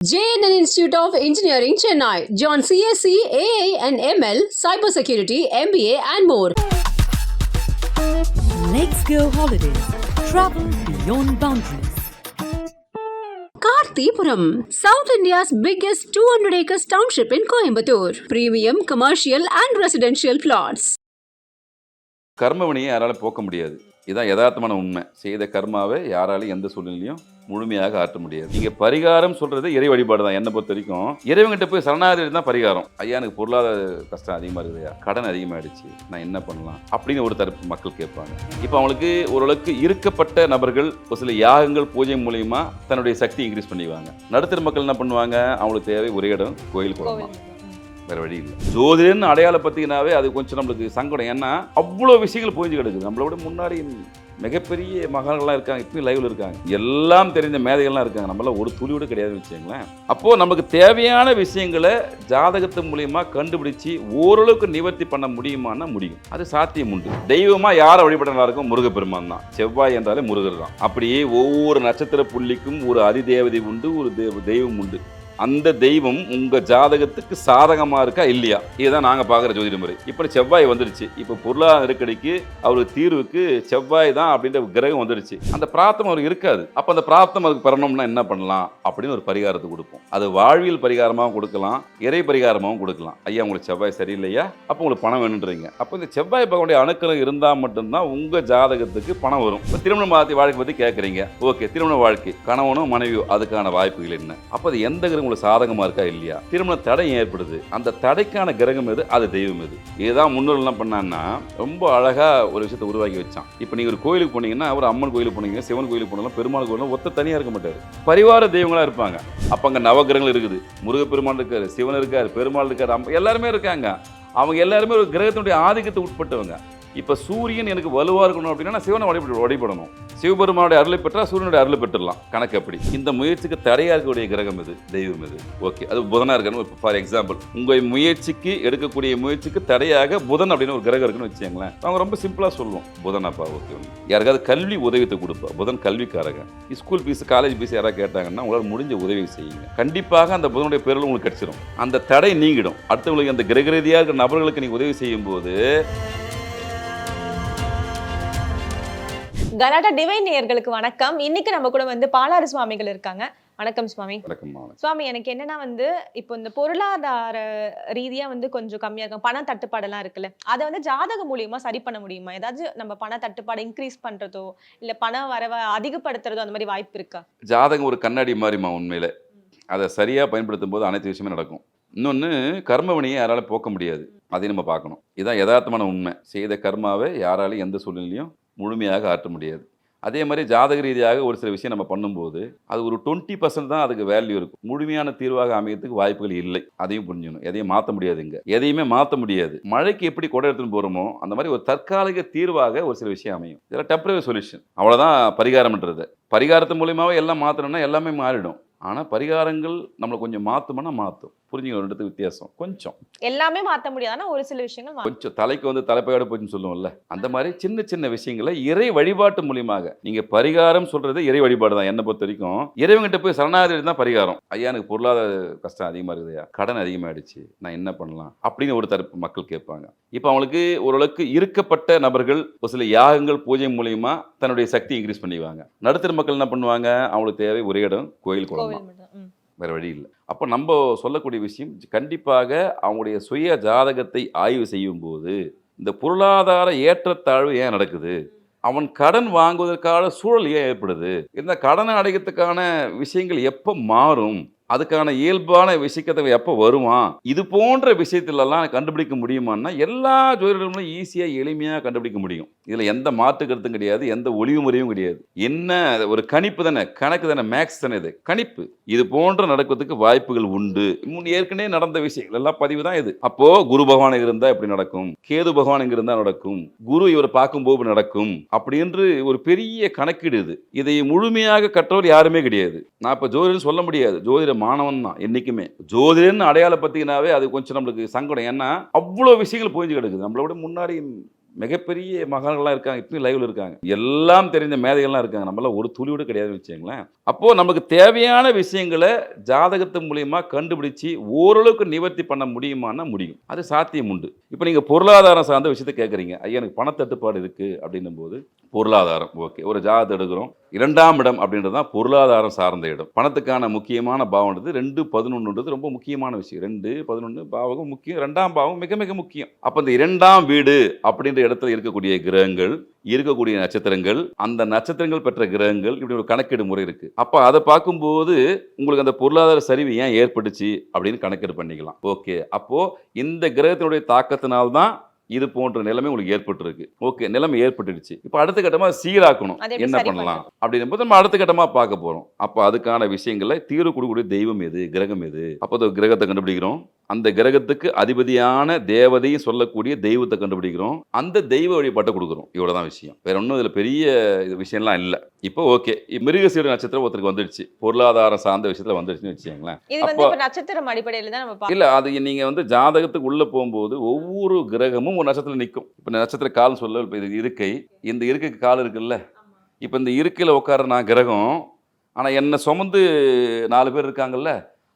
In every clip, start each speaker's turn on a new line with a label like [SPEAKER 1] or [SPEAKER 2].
[SPEAKER 1] JNN Institute of Engineering, Chennai. Join CSC, AI and ML, Cybersecurity, MBA and more.
[SPEAKER 2] Let's go holidays. Travel beyond boundaries.
[SPEAKER 1] Karthipuram, South India's biggest 200 acres township in Coimbatore. Premium, commercial and residential plots.
[SPEAKER 3] கர்மவினையை யாராலும் போக்க முடியாது. இதான் யதார்த்தமான உண்மை. செய்த கர்மாவை யாராலையும் எந்த சூழ்நிலையும் முழுமையாக ஆற்ற முடியாது. நீங்க பரிகாரம் சொல்றது இறை வழிபாடு தான். என்னை பொறுத்த வரைக்கும் இறைவன்கிட்ட போய் சரணாகதி தான் பரிகாரம். ஐயா எனக்கு பொருளாதார கஷ்டம் அதிகமாக இருக்குதுயா, கடன் அதிகமாகிடுச்சு, நான் என்ன பண்ணலாம் அப்படின்னு ஒரு தரப்பு மக்கள் கேட்பாங்க. இப்போ அவங்களுக்கு ஓரளவுக்கு இருக்கப்பட்ட நபர்கள் ஒரு சில யாகங்கள் பூஜை மூலியமா தன்னுடைய சக்தி இன்க்ரீஸ் பண்ணிக்குவாங்க. நடுத்தர மக்கள் என்ன பண்ணுவாங்க, அவங்களுக்கு தேவை ஒரே இடம் கோயில் குளம், வேற வழி இல்லை. ஜோதிடன்னு அடையாளம் பார்த்தீங்கன்னாவே அது கொஞ்சம் நம்மளுக்கு சங்கடம். ஏன்னா அவ்வளோ விஷயங்கள் புரிஞ்சு கிடக்குது. நம்மளோட முன்னாடி மிகப்பெரிய மகான்கள்லாம் இருக்காங்க, இப்பயும் லைவ்ல இருக்காங்க, எல்லாம் தெரிஞ்ச மேதைகள்லாம் இருக்காங்க, நம்மளாம் ஒரு துளியோடு கிடையாதுன்னு வச்சுங்களேன். அப்போ நமக்கு தேவையான விஷயங்களை ஜாதகத்து மூலியமா கண்டுபிடிச்சு ஓரளவுக்கு நிவர்த்தி பண்ண முடியுமான்னா முடியும். அது சாத்தியம் உண்டு. தெய்வமா யாரை வழிபட இருக்கும், முருகப்பெருமான் தான். செவ்வாய் என்றாலே முருகர் தான். அப்படியே ஒவ்வொரு நட்சத்திர புள்ளிக்கும் ஒரு அதிதேவதை உண்டு, ஒரு தெய்வம் உண்டு. அந்த தெய்வம் உங்க ஜாதகத்துக்கு சாதகமா இருக்கா இல்லையா, இதுதான் நாங்க பாக்குற ஜோதிட முறை. இப்ப செவ்வாய் வந்துருச்சு, இப்ப பொருளாதார நெருக்கடிக்கு அவருக்கு தீர்வுக்கு செவ்வாய் தான் அப்படின்ற கிரகம் வந்துருச்சு. அந்த பிரார்த்தம் அவருக்கு இருக்காது. அப்ப அந்த பிரார்த்தம் அதுக்கு பெறணும்னா என்ன பண்ணலாம் அப்படின்னு ஒரு பரிகாரத்தை கொடுப்போம். அது வாழ்வியல் பரிகாரமாகவும் கொடுக்கலாம், இறை பரிகாரமாகவும் கொடுக்கலாம். ஐயா உங்களுக்கு செவ்வாய் சரியில்லையா, அப்போ உங்களுக்கு பணம் வேணுன்றீங்க. அப்போ இந்த செவ்வாய் பகவானுடைய அணுக்கள் இருந்தால் மட்டும்தான் உங்க ஜாதகத்துக்கு பணம் வரும். இப்போ திருமண வாழ்க்கை பத்தி கேட்குறீங்க, ஓகே, திருமண வாழ்க்கை கணவனோ மனைவியோ அதுக்கான வாய்ப்புகள் என்ன, அப்போ அது எந்த கிரகம் சாதகமா இருக்கா இல்லையா, திருமண தடை ஏற்படுது, அந்த தடைக்கான கிரகம் எது, அது தெய்வம் எது. இதுதான் முன்னோர்கள் என்ன பண்ணான்னா ரொம்ப அழகா ஒரு விஷயத்தை உருவாக்கி வச்சான். இப்போ நீங்க ஒரு கோயிலுக்கு போனீங்கன்னா, ஒரு அம்மன் கோயிலுக்கு போனீங்க, சிவன் கோயிலுக்கு போனாலும், பெருமாள் கோயிலும் ஒத்த தனியா இருக்க மாட்டாரு, பரிவார தெய்வங்களா இருப்பாங்க. அப்ப அங்க நவகிரகங்கள் இருக்குது, முருகப்பெருமான் இருக்காரு, சிவன் இருக்காரு, பெருமாள் இருக்காரு, எல்லாருமே இருக்காங்க. அவங்க எல்லாருமே ஒரு கிரகத்தினுடைய ஆதிக்கத்தை உட்பட்டவங்க. இப்போ சூரியன் எனக்கு வலுவாக இருக்கணும் அப்படின்னா நான் சிவனை வழிபடணும். சிவபெருமானுடைய அருளை பெற்றா சூரியனுடைய அருளை பெற்றுடலாம். கணக்கு எப்படி? இந்த முயற்சிக்கு தடையாக இருக்கக்கூடிய கிரகம் இது, தெய்வம் இது. ஓகே, அது புதனாக இருக்கணும். ஃபார் எக்ஸாம்பிள், உங்கள் முயற்சிக்கு எடுக்கக்கூடிய முயற்சிக்கு தடையாக புதன் அப்படின்னு ஒரு கிரகம் இருக்குன்னு வச்சுங்களேன். அவங்க ரொம்ப சிம்பிளாக சொல்லுவோம், புதனாப்பா. ஓகே, யாருக்காவது கல்வி உதவித்தை கொடுப்பா, புதன் கல்விக்காரங்க. ஸ்கூல் ஃபீஸ், காலேஜ் ஃபீஸ் யாராவது கேட்டாங்கன்னா உங்களால் முடிஞ்ச உதவி செய்யுங்க. கண்டிப்பாக அந்த புதனுடைய பேரில் உங்களுக்கு கிடைச்சிடும், அந்த தடை நீங்கிடும். அடுத்தவங்களுக்கு அந்த கிரக ரீதியாக இருக்கிற நபர்களுக்கு நீங்கள் உதவி செய்யும் போது
[SPEAKER 4] கலாட்டா டிவைன் நேயர்களுக்கு வணக்கம். இன்னைக்கு நம்ம கூட பாலாறு சுவாமிகள் இருக்காங்க. வணக்கம் சுவாமி. சுவாமி, எனக்கு என்னன்னா இப்போ இந்த பொருளாதார ரீதியா கொஞ்சம் கம்மியா இருக்கும், பண தட்டுப்பாடெல்லாம் இருக்குல்ல, அதை ஜாதக மூலியமா சரி பண்ண முடியுமா? ஏதாச்சும் நம்ம பண தட்டுப்பாடு இன்க்ரீஸ் பண்றதோ இல்ல பண வரவை அதிகப்படுத்துறதோ அந்த மாதிரி வாய்ப்பு இருக்கா?
[SPEAKER 3] ஜாதகம் ஒரு கண்ணாடி மாதிரிமா. உண்மையில அதை சரியா பயன்படுத்தும் போது அனைத்து விஷயமே நடக்கும். இன்னொன்று, கர்மவினையை யாராலும் போக்க முடியாது, அதையும் நம்ம பார்க்கணும். இதுதான் யதார்த்தமான உண்மை. செய்த கர்மாவை யாராலையும் எந்த சூழ்நிலையும் முழுமையாக ஆற்ற முடியாது. அதே மாதிரி ஜாதக ரீதியாக ஒரு சில விஷயம் நம்ம பண்ணும்போது அது ஒரு 20% தான் அதுக்கு வேல்யூ இருக்கும். முழுமையான தீர்வாக அமையறதுக்கு வாய்ப்புகள் இல்லை. அதையும் புரிஞ்சுக்கணும். எதையும் மாற்ற முடியாதுங்க, எதையுமே மாற்ற முடியாது. மழைக்கு எப்படி கொடை எடுத்துன்னு போகிறோமோ அந்த மாதிரி ஒரு தற்காலிக தீர்வாக ஒரு சில விஷயம் அமையும். இதெல்லாம் டெம்பரரி சொல்யூஷன், அவ்வளோதான் பரிகாரம்ன்றது. பரிகாரத்து மூலியமாகவே எல்லாம் மாற்றணும்னா எல்லாமே மாறிடும். ஆனால் பரிகாரங்கள் நம்மளை கொஞ்சம் மாற்றுமானா மாற்றும். புரிஞ்சுக்கணும், ரெண்டு வித்தியாசம். கொஞ்சம் எல்லாமே
[SPEAKER 4] மாற்ற முடியாது, ஒரு சில விஷயங்கள்
[SPEAKER 3] கொஞ்சம் தலைக்கு தலைப்பையோட போச்சுன்னு சொல்லுவோம்ல, அந்த மாதிரி சின்ன சின்ன விஷயங்களை இறை வழிபாட்டு மூலியமாக நீங்க பரிகாரம் சொல்றது இறை வழிபாடு தான். என்னை பொறுத்த வரைக்கும் இறைவன்கிட்ட போய் சரணாகதி தான் பரிகாரம். ஐயா எனக்கு பொருளாதார கஷ்டம் அதிகமாக இருக்குதுயா, கடன் அதிகமாகிடுச்சு, நான் என்ன பண்ணலாம் அப்படின்னு ஒரு தரப்பு மக்கள் கேட்பாங்க. இப்போ அவங்களுக்கு ஓரளவுக்கு இருக்கப்பட்ட நபர்கள் ஒரு சில யாகங்கள் பூஜை மூலியமா தன்னுடைய சக்தி இன்க்ரீஸ் பண்ணிக்குவாங்க. நடுத்தர மக்கள் என்ன பண்ணுவாங்க, அவங்களுக்கு தேவை ஒரே இடம் கோயில் குளம், வேற வழி இல்லை. அப்போ நம்ம சொல்லக்கூடிய விஷயம், கண்டிப்பாக அவங்களுடைய சுய ஜாதகத்தை ஆய்வு செய்யும் போது இந்த பொருளாதார ஏற்றத்தாழ்வு ஏன் நடக்குது, அவன் கடன் வாங்குவதற்கான சூழல் ஏன் ஏற்படுது, இந்த கடனை அடைக்கிறதுக்கான விஷயங்கள் எப்போ மாறும், அதுக்கான இயல்பான விஷயத்தை எப்போ வருவான், இது போன்ற விஷயத்திலெல்லாம் கண்டுபிடிக்க முடியுமான்னா எல்லா ஜோதிடர்களும் ஈஸியாக எளிமையாக கண்டுபிடிக்க முடியும். இதில் எந்த மாற்று கருத்தும் கிடையாது, எந்த ஒளிவு முறையும் கிடையாது. என்ன ஒரு கணிப்பு தானே, கணக்கு தானே, மேக்ஸ் தானே, இது கணிப்பு. இது போன்ற நடக்கிறதுக்கு வாய்ப்புகள் உண்டு. ஏற்கனவே நடந்த விஷயங்கள் எல்லாம் பதிவு தான் இது. அப்போ குரு பகவான் இருந்தால் எப்படி நடக்கும், கேது பகவான் இங்க இருந்தால் நடக்கும், குரு இவரை பார்க்கும்போது நடக்கும் அப்படின்னு ஒரு பெரிய கணக்கீடு இது. இதை முழுமையாக கற்றவர் யாருமே கிடையாது. நான் இப்போ ஜோதிடம் சொல்ல முடியாது, ஜோதிட மாணவன் தான் என்னைக்குமே. ஜோதிடன்னு அடையாளம் பார்த்தீங்கன்னாவே அது கொஞ்சம் நம்மளுக்கு சங்கடம். ஏன்னா அவ்வளோ விஷயங்கள் புரிஞ்சு கிடக்குது. நம்மளோட முன்னாடி மிகப்பெரிய மகான்கள்லாம் இருக்காங்க, இப்பயும் லைவ்ல இருக்காங்க, எல்லாம் தெரிஞ்ச மேதைகள்லாம் இருக்காங்க, நம்மளாம் ஒரு துளியோடு கிடையாதுன்னு வச்சுங்களேன். அப்போது நமக்கு தேவையான விஷயங்களை ஜாதகத்து மூலியமாக கண்டுபிடிச்சி ஓரளவுக்கு நிவர்த்தி பண்ண முடியுமான்னா முடியும், அது சாத்தியம் உண்டு. இப்போ நீங்கள் பொருளாதாரம் சார்ந்த விஷயத்தை கேட்குறீங்க, ஐயா எனக்கு பணத்தட்டுப்பாடு இருக்குது அப்படின்னும் போது பொருளாதாரம் ஓகே, ஒரு ஜாதகத்தை எடுக்கிறோம், 2ஆம் இடம் அப்படின்றது தான் பொருளாதாரம் சார்ந்த இடம். பணத்துக்கான முக்கியமான பாவம்ன்றது 2-11ன்றது ரொம்ப முக்கியமான விஷயம். 2-11 பாவகம் முக்கியம், 2ஆம் பாவம் மிக மிக முக்கியம். அப்போ இந்த 2ஆம் வீடு அப்படின்ற இடத்துல இருக்கக்கூடிய கிரகங்கள், இருக்கக்கூடிய நட்சத்திரங்கள், அந்த நட்சத்திரங்கள் பெற்ற கிரகங்கள், இப்படி ஒரு கணக்கீடு முறை இருக்கு. அப்போ அதை பார்க்கும்போது உங்களுக்கு அந்த பொருளாதார சரிவு ஏன் ஏற்பட்டுச்சு அப்படின்னு கணக்கீடு பண்ணிக்கலாம். ஓகே, அப்போ இந்த கிரகத்தினுடைய தாக்கத்தினால்தான் இது போன்ற நிலைமை உங்களுக்கு ஏற்பட்டுருக்கு. ஓகே, நிலைமை ஏற்பட்டுடுச்சு. இப்போ அடுத்த கட்டமாக சீராக்கணும், என்ன பண்ணலாம் அப்படின்னும் போது நம்ம அடுத்த கட்டமாக பார்க்க போகிறோம். அப்போ அதுக்கான விஷயங்களை தீர்வு கொடுக்கக்கூடிய தெய்வம் எது, கிரகம் எது, அப்போ கிரகத்தை கண்டுபிடிக்கிறோம், அந்த கிரகத்துக்கு அதிபதியான தேவதையும் சொல்லக்கூடிய தெய்வத்தை கண்டுபிடிக்கிறோம், அந்த தெய்வ வழிபாட்டை கொடுக்குறோம். இவ்வளோதான் விஷயம், வேற ஒன்றும் இதில் பெரிய விஷயம்லாம் இல்லை. இப்போ ஓகே, மிருகசீர நட்சத்திரம் ஒருத்தருக்கு வந்துடுச்சு, பொருளாதாரம் சார்ந்த விஷயத்தில் வந்துடுச்சுன்னு வச்சுக்கோங்களேன்.
[SPEAKER 4] அப்போ நட்சத்திரம் அடிப்படையில் தான் நம்ம
[SPEAKER 3] இல்லை, அது நீங்கள் வந்து ஜாதகத்துக்கு உள்ளே போகும்போது ஒவ்வொரு கிரகமும் ஒரு நட்சத்திரம் நிற்கும். இப்போ நட்சத்திர கால்னு சொல்ல, இப்போ இது இருக்கை, இந்த இருக்கைக்கு கால் இருக்குல்ல, இப்போ இந்த இருக்கையில் உட்கார நான் கிரகம், ஆனால் என்னை சுமந்து 4 பேர் இருக்காங்கல்ல,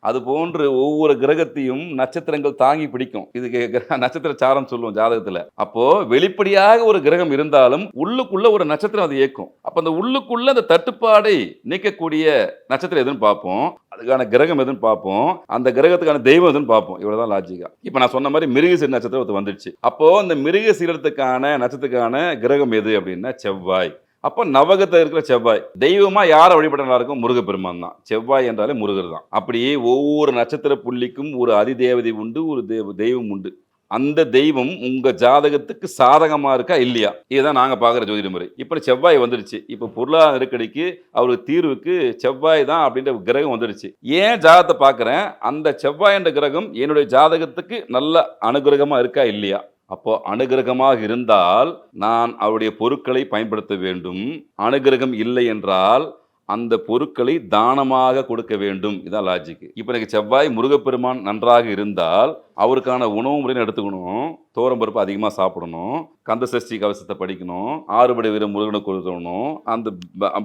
[SPEAKER 3] அது போன்று ஒவ்வொரு கிரகத்தையும் நட்சத்திரங்கள் தாங்கி பிடிக்கும். இதுக்கு நட்சத்திர சாரம் சொல்லுவோம் ஜாதகத்துல. அப்போ வெளிப்படையாக ஒரு கிரகம் இருந்தாலும் உள்ளுக்குள்ள ஒரு நட்சத்திரம் அது இயக்கும். அப்ப அந்த உள்ளுக்குள்ள அந்த தட்டுப்பாடை நீக்கக்கூடிய நட்சத்திரம் எதுன்னு பார்ப்போம், அதுக்கான கிரகம் எதுன்னு பார்ப்போம், அந்த கிரகத்துக்கான தெய்வம் எதுன்னு பார்ப்போம். இவ்வளவுதான் லாஜிக்கா. இப்ப நான் சொன்ன மாதிரி மிருகசீர நட்சத்திரம் வந்துடுச்சு. அப்போ இந்த மிருகசீரத்துக்கான நட்சத்திரத்துக்கான கிரகம் எது அப்படின்னா செவ்வாய். அப்போ நவகத்தில் இருக்கிற செவ்வாய் தெய்வமா யாரை வழிபடலாம் இருக்கும், முருகப்பெருமான் தான். செவ்வாய் என்றாலே முருகர் தான். அப்படியே ஒவ்வொரு நட்சத்திர புள்ளிக்கும் ஒரு அதிதேவதை உண்டு, ஒரு தெய்வம் உண்டு. அந்த தெய்வம் உங்க ஜாதகத்துக்கு சாதகமா இருக்கா இல்லையா, இதுதான் நாங்க பாக்குற ஜோதிட முறை. இப்ப செவ்வாய் வந்துருச்சு, இப்ப பொருளாதார நெருக்கடிக்கு அவருக்கு தீர்வுக்கு செவ்வாய் தான் அப்படின்ற கிரகம் வந்துருச்சு. ஏன் ஜாதகத்தை பாக்குறேன், அந்த செவ்வாய் என்ற கிரகம் என்னுடைய ஜாதகத்துக்கு நல்ல அனுகிரகமா இருக்கா இல்லையா. அப்போ அனுகிரகமாக இருந்தால் நான் அவருடைய பொருட்களை பயன்படுத்த வேண்டும், அனுகிரகம் இல்லை என்றால் அந்த பொருட்களை தானமாக கொடுக்க வேண்டும். இதான் லாஜிக். இப்போ எனக்கு செவ்வாய் முருகப்பெருமான் நன்றாக இருந்தால் அவருக்கான உணவு முறைன்னு எடுத்துக்கணும், தோரம்பருப்பு அதிகமாக சாப்பிடணும், கந்த சஷ்டி கவசத்தை படிக்கணும், 6 படை வீர முருகனை கொடுக்கணும், அந்த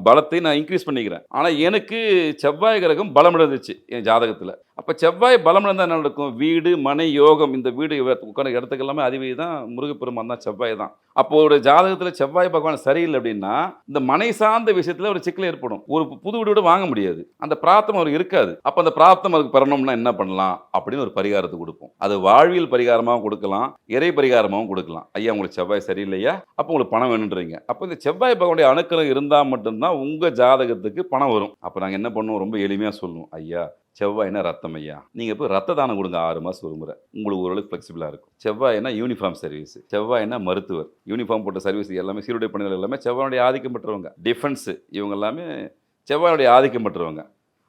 [SPEAKER 3] பலத்தை நான் இன்க்ரீஸ் பண்ணிக்கிறேன். ஆனால் எனக்கு செவ்வாய் கிரகம் பலம் இழந்துச்சு என் ஜாதகத்தில். அப்போ செவ்வாய் பலம் இழந்தால் என்ன நடக்கும், வீடு மனை யோகம், இந்த வீடு உட்கார இடத்துக்கு எல்லாமே அதிபதி தான் முருகப்பெருமான் தான், செவ்வாய் தான். அப்போ ஒரு ஜாதகத்தில் செவ்வாய் பகவான் சரியில்லை அப்படின்னா இந்த மனை சார்ந்த விஷயத்தில் ஒரு சிக்கல் ஏற்படும். ஒரு புது வீடு வாங்க முடியாது, அந்த பிரார்த்தம் அவருக்கு இருக்காது. அப்போ அந்த பிரார்த்தம் அவருக்கு பெறணும்னா என்ன பண்ணலாம் அப்படின்னு ஒரு பரிகாரத்தை கொடுப்போம். அது வாழ்வியல் பரிகாரமாகவும் கொடுக்கலாம், இறை பரிகாரமாகவும் கொடுக்கலாம். ஐயா உங்களுக்கு செவ்வாய் சரியில்லையா, அப்போ உங்களுக்கு பணம் வேணுன்றீங்க, அப்போ இந்த செவ்வாய் பகவானுடைய அணுக்கரம் இருந்தால் மட்டும்தான் உங்கள் ஜாதகத்துக்கு பணம் வரும். அப்போ நாங்கள் என்ன பண்ணுவோம், ரொம்ப எளிமையாக சொல்லுவோம், ஐயா செவ்வாய்னா ரத்தம் ஐயா, நீங்கள் போய் ரத்த தானம் கொடுங்க 6 மாதம் ஒரு முறை, உங்களுக்கு ஓரளவுக்கு ஃப்ளெக்சிபிளாக இருக்கும். செவ்வாய்னா யூனிஃபார்ம் சர்வீஸ், செவ்வாய்னா மருத்துவர், யூனிஃபார்ம் போட்ட சர்வீஸ் எல்லாமே சீருடை பணிகள் எல்லாமே செவ்வாயுடைய ஆதிக்கம் பெற்றவங்க. டிஃபென்ஸு இவங்க எல்லாமே செவ்வாயுடைய ஆதிக்கம் பெற்றவங்க.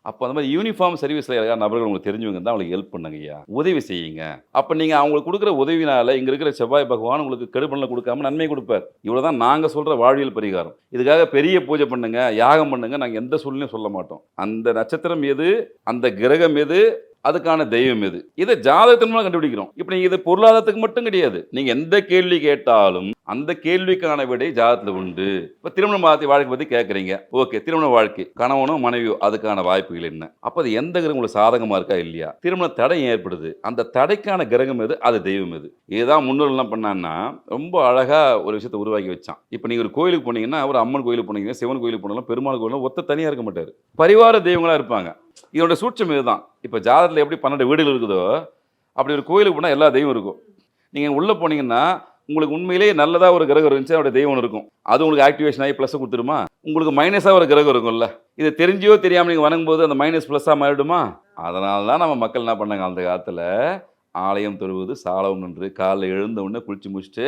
[SPEAKER 3] அப்போ அந்த மாதிரி யூனிஃபார்ம் சர்வீஸில் யாராவது நபர்கள் உங்களுக்கு தெரிஞ்சவங்க தான் அவங்களுக்கு ஹெல்ப் பண்ணுங்க ஐயா, உதவி செய்யுங்க. அப்போ நீங்கள் அவங்களுக்கு கொடுக்குற உதவினால இங்கே இருக்கிற செவ்வாய் பகவான் உங்களுக்கு கெடுபலனை கொடுக்காம நன்மை கொடுப்பார். இவ்வளோ தான் நாங்கள் சொல்கிற வாழ்வியல் பரிகாரம். இதுக்காக பெரிய பூஜை பண்ணுங்க, யாகம் பண்ணுங்க, நாங்கள் எந்த சூழ்நிலையும் சொல்ல மாட்டோம். அந்த நட்சத்திரம் எது, அந்த கிரகம் எது, அதுக்கான தெய்வம் எது, இதை ஜாதகத்தின் மூலம் கண்டுபிடிக்கிறோம். இப்போ நீங்கள் இது பொருளாதாரத்துக்கு மட்டும் கிடையாது, நீங்கள் எந்த கேள்வி கேட்டாலும் அந்த கேள்விக்கான விடை ஜாதகத்தில் உண்டு. இப்போ திருமண வாழ்க்கை பற்றி கேட்குறீங்க, ஓகே, திருமண வாழ்க்கை கணவனோ மனைவியோ அதுக்கான வாய்ப்புகள் என்ன, அப்போ அது எந்த கிரகம் உங்களுக்கு சாதகமாக இருக்கா இல்லையா, திருமண தடை ஏற்படுது, அந்த தடைக்கான கிரகம் எது, அது தெய்வம் எது. இதுதான் முன்னோர்கள் என்ன பண்ணான்னா ரொம்ப அழகாக ஒரு விஷயத்தை உருவாக்கி வச்சான். இப்போ நீங்கள் ஒரு கோயிலுக்கு போனீங்கன்னா, ஒரு அம்மன் கோயிலுக்கு போனீங்கன்னா, சிவன் கோயிலுக்கு போனாலும் பெருமாள் கோயிலும் ஒத்த தனியாக இருக்க மாட்டார், பரிவார தெய்வங்களாக இருப்பாங்க. இதோட சூட்சம் இதுதான். இப்போ ஜாதகத்தில் எப்படி 12 வீடுகள் இருக்குதோ அப்படி ஒரு கோயிலுக்கு போனால் எல்லா தெய்வம் இருக்கும். நீங்கள் உள்ளே போனீங்கன்னா உங்களுக்கு உண்மையிலேயே நல்லதாக ஒரு கிரகம் இருந்துச்சு, அவருடைய தெய்வம் இருக்கும், அது உங்களுக்கு ஆக்டிவேஷன் ஆகி ப்ளஸ் கொடுத்துருமா. உங்களுக்கு மைனஸாக ஒரு கிரகம் இருக்கும்ல, இதை தெரிஞ்சோ தெரியாமல் நீங்கள் வணங்கும்போது அந்த மைனஸ் ப்ளஸ்ஸாக மாறிடுமா. அதனால தான் நம்ம மக்கள் என்ன பண்ணாங்க, அந்த காலத்தில் ஆலயம் தொழுவது சாலவும் என்று காலைல எழுந்த உடனே குளிச்சு முடிச்சுட்டு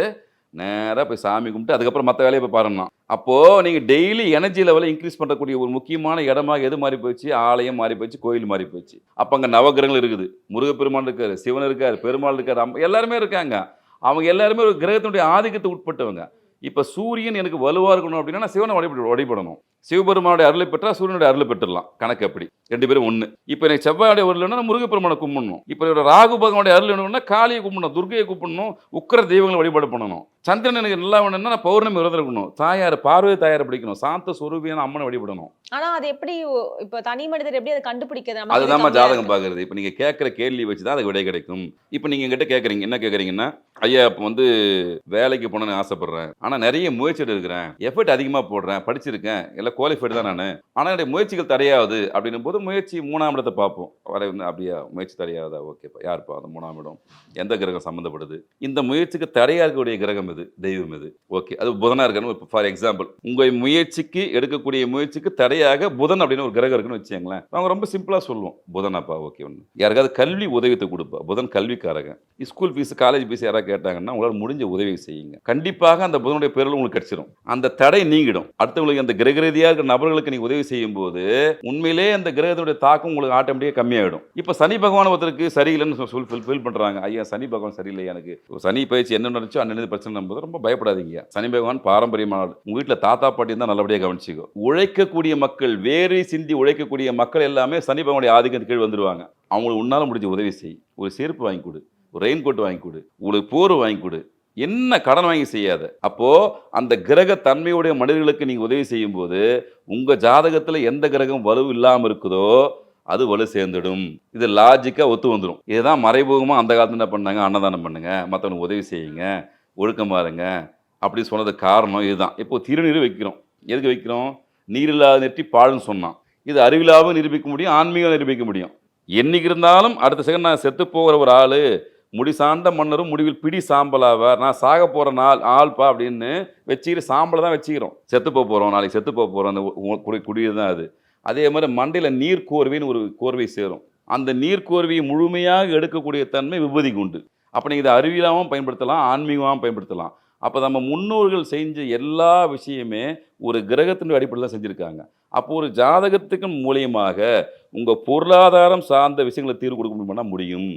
[SPEAKER 3] நேராக போய் சாமி கும்பிட்டு அதுக்கப்புறம் மற்ற வேலையை போய் பாருங்க. அப்போது நீங்கள் டெய்லி எனர்ஜி லெவலை இன்க்ரீஸ் பண்ணக்கூடிய ஒரு முக்கியமான இடமாக எது மாறி போச்சு, ஆலயம் மாறி போச்சு, கோயில் மாறி போச்சு. அப்போ அங்கே நவகிரகங்கள் இருக்குது, முருகப்பெருமான் இருக்கார், சிவன் இருக்கார், பெருமாள் இருக்கார், எல்லாருமே இருக்காங்க. அவங்க எல்லாருமே ஒரு கிரகத்தினுடைய ஆதிக்கத்தை உட்பட்டவங்க. இப்போ சூரியன் எனக்கு வலுவாக இருக்கணும் அப்படின்னா நான் சிவனை வழிபடணும், சிவபெருமானுடைய அருளை பெற்றால் சூரியனுடைய அருளை பெற்றுடலாம், கணக்கு அப்படி 2 பேரும் ஒன்று. இப்போ எனக்கு செவ்வாயுடைய அருள் வேணும்னா முருகப்பெருமானை கும்பிடணும், இப்போ ராகு பகவானுடைய அருள் வேணும்னா காளியை கும்பிடணும், துர்கையை கும்பிடணும், உக்கிர தெய்வங்களை வழிபாடு பண்ணணும். சந்திரன் எனக்கு நல்லா வேணும்னா நான் பௌர்ணமி விரதம் இருக்கணும். தாயார் பார்வதி தாயாரை பிடிக்கணும். சாந்த சொரூபியான அம்மனை வழிபடணும்.
[SPEAKER 4] ஆனா அது எப்படி இப்ப தனி மனிதர் எப்படி அதை கண்டுபிடிக்கிறது? நமக்கு இது
[SPEAKER 3] அதுதாம்மா
[SPEAKER 4] கம்மியா
[SPEAKER 3] ஜாதகம்
[SPEAKER 4] இருக்கு.
[SPEAKER 3] பார்க்கறது. இப்போ நீங்க கேட்குற கேள்வி வச்சு தான் அதுக்கு விடை கிடைக்கும். இப்போ நீங்க என்கிட்ட கேட்குறீங்க, என்ன கேட்குறீங்கன்னா, ஐயா இப்போ வந்து வேலைக்கு போகணும்னு ஆசைப்படுறேன். ஆனா நிறைய முயற்சிட்டு இருக்கிறேன். எஃபர்ட் அதிகமா போடுறேன். படிச்சிருக்கேன். எல்லாம் குவாலிஃபைடு தான் நானு. ஆனா என்னுடைய முயற்சிகள் தடையாகுது அப்படின்னும் போது முயற்சி 3ஆம் இடத்தை பார்ப்போம். அப்படியா முயற்சி தடையாகுதா? ஓகேப்பா. யாருப்பா அந்த 3ஆம் இடம்? எந்த கிரகம் சம்மந்தப்படுது? இந்த முயற்சிக்கு தடையா இருக்கக்கூடிய கிரகம் எது? தெய்வம் எது? ஓகே. அது புதனா இருக்கணும். இப்போ ஃபார் எக்ஸாம்பிள் உங்க முயற்சிக்கு எடுக்கக்கூடிய முயற்சிக்கு தடையாக புதன் அப்படின்னு ஒரு கிரகம் இருக்குன்னு வச்சுங்களேன். அவங்க ரொம்ப சிம்பிளா சொல்லுவோம். புதனாப்பா ஓகே ஒன்று. யாருக்காவது கல்வி உதவித்தை கொடுப்பா. புதன் கல்விக்காரங்க. ஸ்கூல் ஃபீஸ் காலேஜ் ஃபீஸ் யாராவது கேட்டாங்கன்னா உங்களால் முடிஞ்ச உதவி செய்யுங்க. கண்டிப்பாக அந்த புதனுடைய பேரில் உங்களுக்கு கிடைச்சிடும். அந்த தடை நீங்கிடும். அடுத்தவங்களுக்கு அந்த கிரக ரீதியாக இருக்கிற நபர்களுக்கு நீங்க உதவி செய்யும் போது உண்மையிலே அந்த கிரகத்தினுடைய தாக்கம் உங்களுக்கு ஆட்டோமேட்டிக்காக கம்மியாயிடும். இப்போ சனி பகவான் ஒருத்தருக்கு சரியில்லைன்னு ஃபீல் பண்றாங்க. ஐயா சனி பகவான் சரியில்லை, எனக்கு சனி பயிற்சி என்ன நடந்துச்சோ அன்னது பிரச்சனை நம்புது. ரொம்ப பயப்படாதீங்க. சனி பகவான் பாரம்பரியமான உங்க வீட்டில் தாத்தா பாட்டி தான் நல்லபடியாக கவனிச்சுக்கோ. உழைக்கக்கூடிய மக்கள், வேறு சிந்தி உழைக்கக்கூடிய மக்கள் எல்லாமே சனி பகவானுடைய ஆதிக்கத்துக்கு கீழ் வந்துருவாங்க. அவங்களுக்கு உன்னால முடிஞ்ச உதவி செய். ஒரு செருப்பு வாங்கி கொடு, ஒரு ரெயின் கோட் வாங்கி கொடு, உங்களுக்கு போர் வாங்கி கொடு. என்ன கடன் வாங்கி செய்யாத. அப்போ அந்த கிரக தன்மையுடைய மனிதர்களுக்கு நீங்க உதவி செய்யும் போது உங்க ஜாதகத்துல எந்த கிரகம் வலு இல்லாம இருக்குதோ அது வலு சேர்ந்துடும். இது லாஜிக்கா ஒத்து வந்துடும். இதுதான் மறைமுகமா அந்த காலத்துல என்ன பண்ணாங்க, அன்னதானம் பண்ணுங்க, மற்றவனுக்கு உதவி செய்யுங்க, ஒழுக்கமா இருங்க அப்படி சொன்னது காரணம் இதுதான். இப்போ திருநீர் வைக்கிறோம். எதுக்கு வைக்கிறோம்? நீர் இல்லாத நெற்றி பாழுன்னு சொன்னான். இது அறிவிலாவும் நிரூபிக்க முடியும், ஆன்மீகம் நிரூபிக்க முடியும். என்னைக்கு இருந்தாலும் அடுத்த செகண்ட் நான் செத்து போகிற ஒரு ஆளு, முடி சார்ந்த மன்னரும் முடிவில் பிடி சாம்பலாவார், நான் சாக போற நாள் ஆள்பா அப்படின்னு வச்சுக்கிட்டு சாம்பலை தான் வச்சுக்கிறோம். செத்து போகிறோம், நாளைக்கு செத்து போகிறோம், அந்த குடியது தான் அது. அதே மாதிரி மண்டையில் நீர் கோர்வைன்னு ஒரு கோர்வை சேரும். அந்த நீர் கோர்வையை முழுமையாக எடுக்கக்கூடிய தன்மை விபூதிக்கு உண்டு. அப்போ நீங்கள் இதை அறிவியலாகவும் பயன்படுத்தலாம், ஆன்மீகமாகவும் பயன்படுத்தலாம். அப்போ நம்ம முன்னோர்கள் செஞ்ச எல்லா விஷயமே ஒரு கிரகத்தினுடைய அடிப்படையில் தான் செஞ்சுருக்காங்க. அப்போ ஒரு ஜாதகத்துக்கு மூலியமாக உங்கள் பொருளாதாரம் சார்ந்த விஷயங்களை தீர்வு கொடுக்க முடியும்னா முடியும்.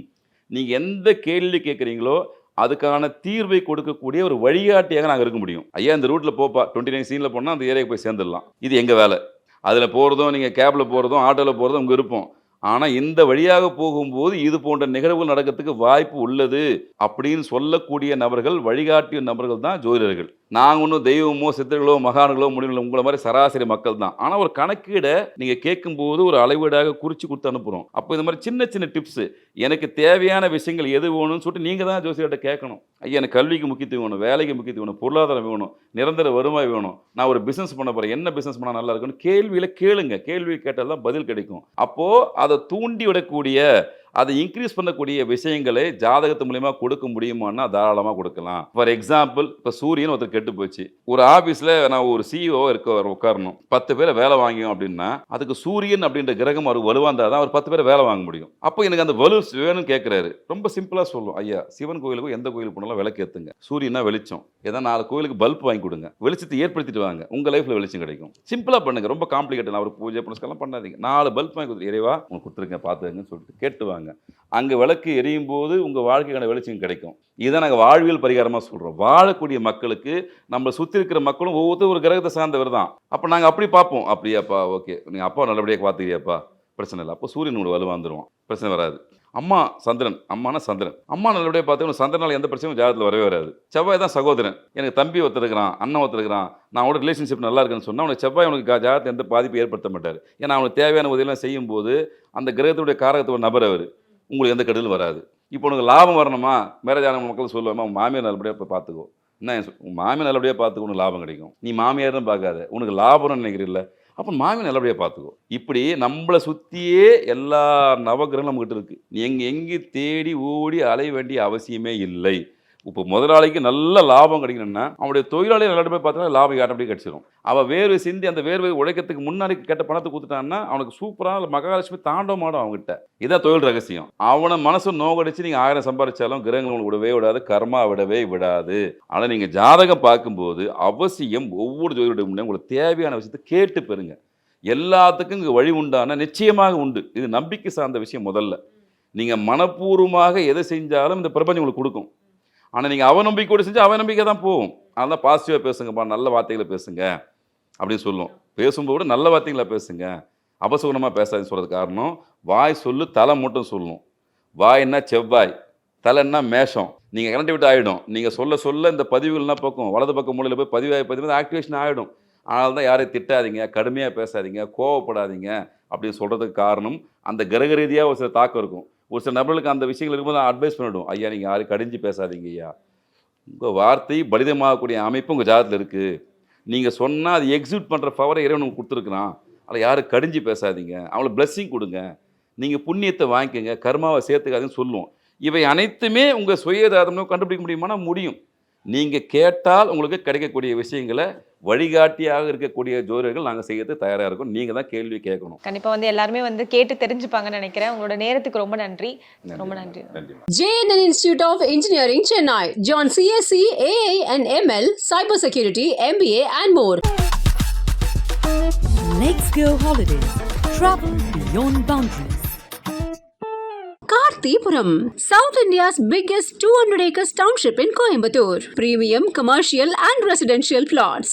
[SPEAKER 3] நீங்கள் எந்த கேள்வி கேட்குறீங்களோ அதுக்கான தீர்வை கொடுக்கக்கூடிய ஒரு வழிகாட்டியாக நாங்கள் இருக்க முடியும். ஐயா இந்த ரூட்டில் போப்பா, 29 சீனில் போனால் அந்த ஏரியாவுக்கு போய் சேர்ந்துடலாம். இது எங்கள் வேலை. அதில் போகிறதும், நீங்கள் கேபில் போகிறதும், ஆட்டோவில் போகிறதும் உங்கள் விருப்பம். ஆனால் இந்த வழியாக போகும்போது இது போன்ற நிகழ்வுகள் நடக்கிறதுக்கு வாய்ப்பு உள்ளது அப்படின்னு சொல்லக்கூடிய நபர்கள், வழிகாட்டிய நபர்கள் தான் ஜோதிடர்கள். நாங்கள் ஒன்றும் தெய்வமோ சித்தர்களோ மகான்களோ முடிவுகளோ உங்களை மாதிரி சராசரி மக்கள் தான். ஆனால் ஒரு கணக்கீடை நீங்கள் கேட்கும்போது ஒரு அளவீடாக குறித்து கொடுத்து அனுப்புகிறோம். அப்போ இந்த மாதிரி சின்ன சின்ன டிப்ஸு, எனக்கு தேவையான விஷயங்கள் எது வேணும்னு சொல்லிட்டு நீங்கள் தான் ஜோசியர்கிட்ட கேட்கணும். ஐயா எனக்கு கல்விக்கு முக்கியத்துவம் வேணும், வேலைக்கு முக்கியத்துவம் வேணும், பொருளாதாரம் வேணும், நிரந்தர வருவாய் வேணும், நான் ஒரு பிஸ்னஸ் பண்ண போகிறேன், என்ன பிஸ்னஸ் பண்ணால் நல்லா இருக்குன்னு கேள்வியில் கேளுங்க. கேள்வி கேட்டால் தான் பதில் கிடைக்கும். அப்போது அதை தூண்டி விடக்கூடிய, அதை இன்க்ரீஸ் பண்ணக்கூடிய விஷயங்களை ஜாதகத்து மூலியமா கொடுக்க முடியுமான்னா தாராளமாக கொடுக்கலாம். ஃபார் எக்ஸாம்பிள் இப்போ சூரியன் ஒருத்தர் கெட்டு போச்சு. ஒரு ஆஃபீஸில் நான் ஒரு சிஇஓ உட்காரணும், 10 பேரை வேலை வாங்கியும் அப்படின்னா அதுக்கு சூரியன் அப்படின்ற கிரகம் அவர் வலுவாந்தால் தான் அவர் 10 பேரை வேலை வாங்க முடியும். அப்போ எனக்கு அந்த வலு வேணும்னு கேட்குறாரு. ரொம்ப சிம்பிளாக சொல்லுவோம், ஐயா சிவன் கோயிலுக்கும் எந்த கோயிலுக்கு போனாலும் விளக்கு ஏற்றுங்க. சூரியனா வெளிச்சம், ஏதாவது 4 கோயிலுக்கு பல்ப் வாங்கி கொடுங்க, வெளிச்சத்தை ஏற்படுத்திட்டு வாங்க, உங்கள் லைஃப்பில் வெளிச்சம் கிடைக்கும். சிம்பிளாக பண்ணுங்க, ரொம்ப காம்ப்ளிகேட் ஒரு பூஜை புனஸ்காரம் பண்ணாதீங்க. 4 பல்ப் வாங்கி கொடுத்து இறைவா உங்களுக்கு கொடுத்துருக்கேன் பார்த்துக்கங்கன்னு சொல்லிட்டு கேட்டு வாங்க. அங்கே விளக்கு எரியும் போது உங்கள் வாழ்க்கைக்கான வெளிச்சம் கிடைக்கும். இதை நாங்கள் வாழ்வியல் பரிகாரமாக சொல்கிறோம். வாழக்கூடிய மக்களுக்கு நம்ம சுற்றி இருக்கிற மக்களும் ஒவ்வொருத்தரும் ஒரு கிரகத்தை சார்ந்தவர் தான். அப்போ நாங்கள் அப்படி பார்ப்போம். அப்படியாப்பா ஓகே, நீங்கள் அப்பா நல்லபடியாக பார்த்துக்கிறியாப்பா, பிரச்சனை இல்லை. அப்போ சூரியன் உங்களுக்கு வலு வந்துடுவோம், பிரச்சனை வராது. அம்மா சந்திரன், அம்மானா சந்திரன், அம்மா நல்லபடியாக பார்த்து சந்திரனால் எந்த பிரச்சனையும் ஜாதகத்தில் வரவே வராது. செவ்வாய் தான் சகோதரன். எனக்கு தம்பி ஒருத்தருக்கிறான், அண்ணன் ஒருத்தருக்கிறான், நான் அவனோட ரிலேஷன்ஷிப் நல்லா இருக்குன்னு சொன்னால் அவனுக்கு செவ்வாய் அவனுக்கு ஜாதகத்தை எந்த பாதிப்பு ஏற்படுத்த மாட்டார். ஏன்னா அவனுக்கு தேவையான உதவியெல்லாம் செய்யும்போது அந்த கிரகத்துடைய காரகத்துவ நபர் அவர், உங்களுக்கு எந்த கெடுதலும் வராது. இப்போ உனக்கு லாபம் வரணுமா, மேரேஜான மக்கள் சொல்லுவாமா, மாமியார் நல்லபடியாக இப்போ பார்த்துக்கோ, என்ன உங்கள் மாமியார் நல்லபடியாக பார்த்துக்கோ, உனக்கு லாபம் கிடைக்கும். நீ மாமியார்னு பார்க்காத, உனக்கு லாபம்னு நினைக்கிறீல்ல, அப்போ மாமியார் நல்லபடியாக பார்த்துக்கோ. இப்படி நம்மளை சுற்றியே எல்லா நவகிரகங்களும் நம்மகிட்ட இருக்குது. நீ எங்கே தேடி ஓடி அலைய வேண்டிய அவசியமே இல்லை. இப்போ முதலாளிக்கு நல்ல லாபம் கிடைக்கணும்னா அவனுடைய தொழிலாளியை நல்ல போய் பார்த்தா லாபம் ஆட்டோமேட்டிக் கிடைச்சிடும். அவள் வேர்வை சிந்தி அந்த வேர்வை உழைக்கிறதுக்கு முன்னாடி கேட்ட பணத்தை கொடுத்துட்டான்னா அவனுக்கு சூப்பரான மகாலட்சுமி தாண்டவ மாடும் அவங்ககிட்ட. இதான் தொழில் ரகசியம். அவனை மனசு நோகடிச்சு நீங்கள் 1000 சம்பாதிச்சாலும் கிரகங்கள் உங்களுக்கு விடவே விடாது, கர்மா விடவே விடாது. ஆனால் நீங்கள் ஜாதகம் பார்க்கும்போது அவசியம் ஒவ்வொரு ஜோதிடருடைய முன்னே உங்களுக்கு தேவையான விஷயத்தை கேட்டு பெறுங்க. எல்லாத்துக்கும் இங்கே வழி உண்டான நிச்சயமாக உண்டு. இது நம்பிக்கை சார்ந்த விஷயம். முதல்ல நீங்கள் மனப்பூர்வமாக எதை செஞ்சாலும் இந்த பிரபஞ்சம் உங்களுக்கு கொடுக்கும். ஆனால் நீங்கள் அவநம்பிக்கையோடு செஞ்சு அவநம்பிக்கை தான் போகும். அதனால் பாசிட்டிவாக பேசுங்கப்பா, நல்ல வார்த்தைகளை பேசுங்க அப்படின்னு சொல்லுவோம். பேசும்போது நல்ல வார்த்தைகளை பேசுங்க, அபசகுணமாக பேசாதுன்னு சொல்கிறது காரணம் வாய் சொல்லு தலை மட்டும் சொல்லணும். வாய்னா செவ்வாய், தலைன்னா மேஷம். நீங்கள் கரண்டி விட்டு ஆகிடும். நீங்கள் சொல்ல சொல்ல இந்த பதிவுகள்லாம் பக்கம் வலது பக்கம் மூலையில் போய் பதிவு ஆக்டிவேஷன் ஆகிடும். அதனால தான் யாரையும் திட்டாதீங்க, கடுமையாக பேசாதீங்க, கோவப்படாதீங்க அப்படின்னு சொல்கிறதுக்கு காரணம் அந்த கிரக ரீதியாக ஒரு சில தாக்கம் இருக்கும். ஒரு சில நபர்களுக்கு அந்த விஷயங்கள் இருக்கும்போது நான் அட்வைஸ் பண்ணிவிடும். ஐயா நீங்கள் யாரும் கடிஞ்சு பேசாதீங்க ஐயா, உங்கள் வார்த்தை பலிதமாகக்கூடிய அமைப்பு உங்கள் ஜாதகத்தில் இருக்குது. நீங்கள் சொன்னால் அது எக்ஸிக்யூட் பண்ணுற பவரை இறைவன் உங்களுக்கு கொடுத்துருக்குறான். அதில் யாரும் கடிஞ்சு பேசாதீங்க, அவங்களுக்கு பிளெஸ்ஸிங் கொடுங்க, நீங்கள் புண்ணியத்தை வாங்கிக்கோங்க, கர்மாவை சேர்த்துக்காதுன்னு சொல்லுவோம். இவை அனைத்துமே உங்கள் சுயதாதம்னு கண்டுபிடிக்க முடியுமானா முடியும். நீங்கள் கேட்டால் உங்களுக்கு கிடைக்கக்கூடிய விஷயங்களை வழிகாட்டியாக இருக்கக்கூடிய ஜோதிடர்கள் நாங்கள் செய்யறதுக்கு தயாராக இருக்கோம். நீங்கள் தான் கேள்வி கேட்கணும்.
[SPEAKER 4] கண்டிப்பாக வந்து எல்லாருமே வந்து கேட்டு தெரிஞ்சுப்பாங்கன்னு நினைக்கிறேன். உங்களோட நேரத்துக்கு ரொம்ப நன்றி. ரொம்ப நன்றி.
[SPEAKER 1] JNN Institute of Engineering, Chennai. Join CSC, AA and ML, Cybersecurity, MBA and more.
[SPEAKER 2] Let's go holiday. Travel beyond boundaries.
[SPEAKER 1] Karthipuram, South India's biggest 200 acres township in Coimbatore. Premium commercial and residential plots.